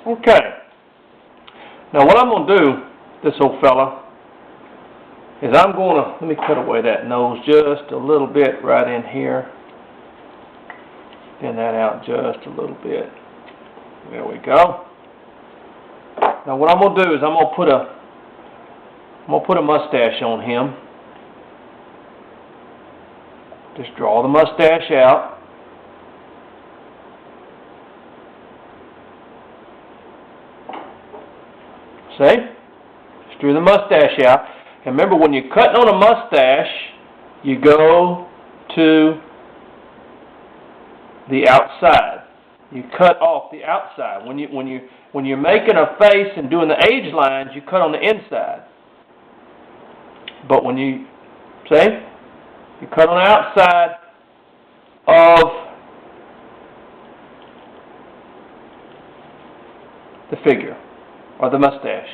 Okay. Now what I'm going to do, this old fella, is I'm going to, let me cut away that nose just a little bit right in here. Thin that out just a little bit. There we go. Now what I'm going to do is I'm going to put a mustache on him. Just draw the mustache out. See? Just drew the mustache out. And remember, when you're cutting on a mustache, you go to the outside. You cut off the outside. When you're making a face and doing the age lines, you cut on the inside. But when you cut on the outside of the figure or the mustache.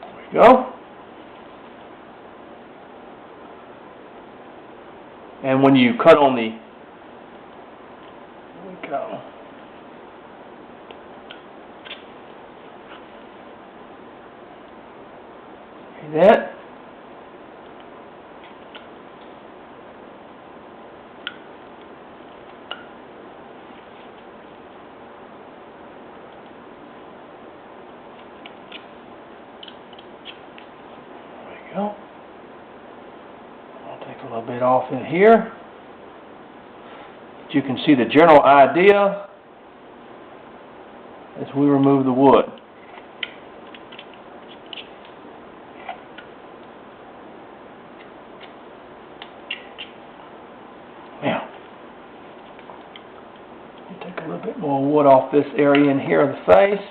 There we go. And when you cut on the, there we go. See that? Go. I'll take a little bit off in here. But you can see the general idea as we remove the wood. Now, take a little bit more wood off this area in here of the face.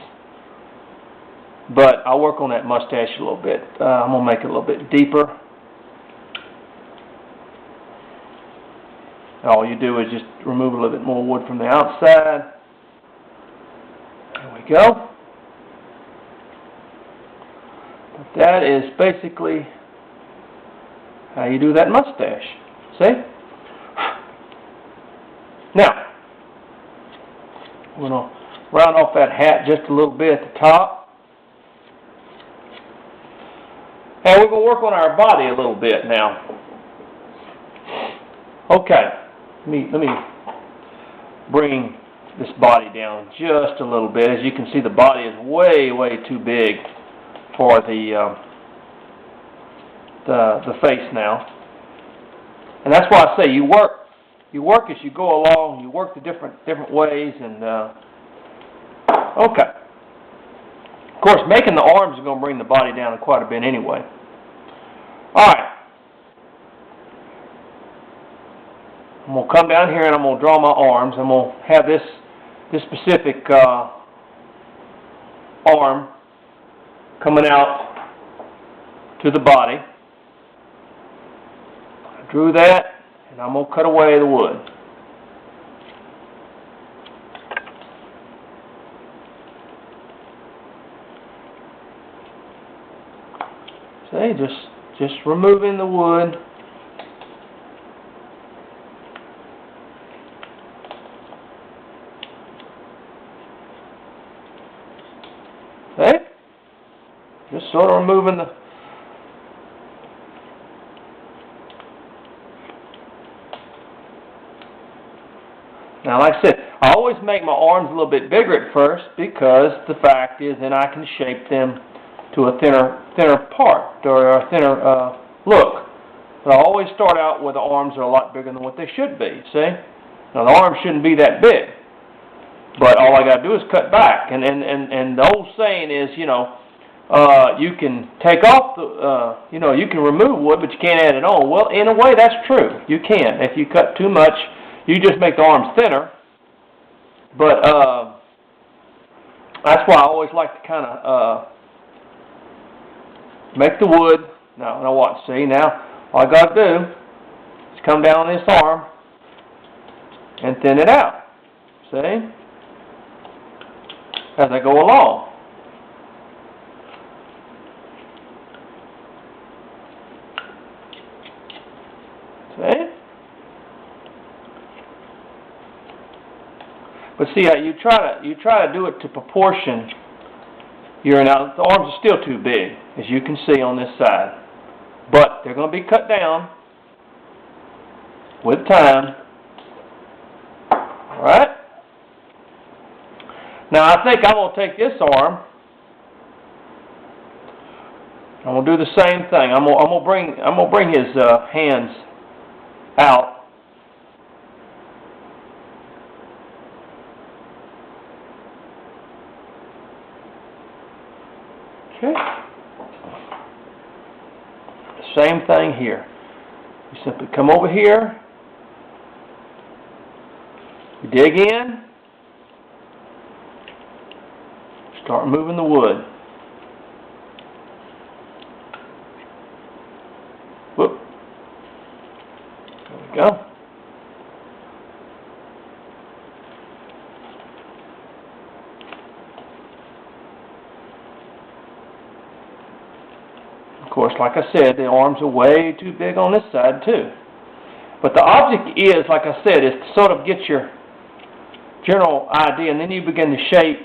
But I'll work on that mustache a little bit. I'm going to make it a little bit deeper. All you do is just remove a little bit more wood from the outside. There we go. But that is basically how you do that mustache. See? Now, we're going to round off that hat just a little bit at the top. And we're going to work on our body a little bit now. Okay, let me bring this body down just a little bit. As you can see, the body is way too big for the face now. And that's why I say you work as you go along. You work the different ways. And okay. Of course, making the arms is going to bring the body down quite a bit anyway. All right. I'm going to come down here and I'm going to draw my arms. I'm going to have this specific arm coming out to the body. I drew that, and I'm going to cut away the wood. See, just removing the wood. See? Just sort of removing the... Now, like I said, I always make my arms a little bit bigger at first because the fact is then I can shape them to a thinner part or a thinner look. But I always start out where the arms are a lot bigger than what they should be, see? Now, the arms shouldn't be that big. But all I got to do is cut back. And the old saying is, you can take off the, you can remove wood, but you can't add it on. Well, in a way, that's true. You can. If you cut too much, you just make the arms thinner. But that's why I always like to kind of make the wood. Now watch. See, now all I got to do is come down this arm and thin it out. See? As I go along. But see, you try to do it to proportion. The arms are still too big, as you can see on this side. But they're going to be cut down with time. All right. Now I think I'm going to take this arm. I'm going to do the same thing. I'm going to bring his hands out. Okay. Same thing here. You simply come over here. You dig in. Start moving the wood. Whoop. There we go. Of course, like I said, the arms are way too big on this side too. But the object is, like I said, is to sort of get your general idea, and then you begin to shape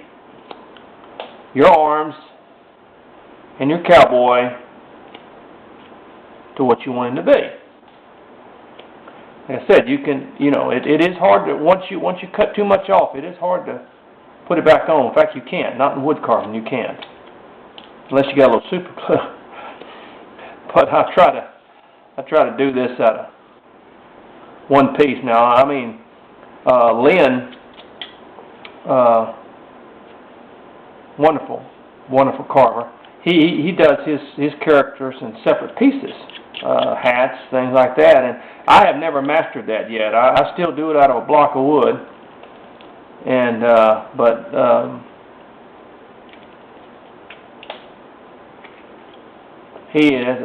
your arms and your cowboy to what you want him to be. Like I said, you can, it is hard to, once you cut too much off, it is hard to put it back on. In fact, you can't. Not in wood carving, you can't. Unless you got a little super glue. But I try to do this out of one piece. Now, I mean, Lynn, wonderful carver. He does his characters in separate pieces, hats, things like that, and I have never mastered that yet. I still do it out of a block of wood, and he is.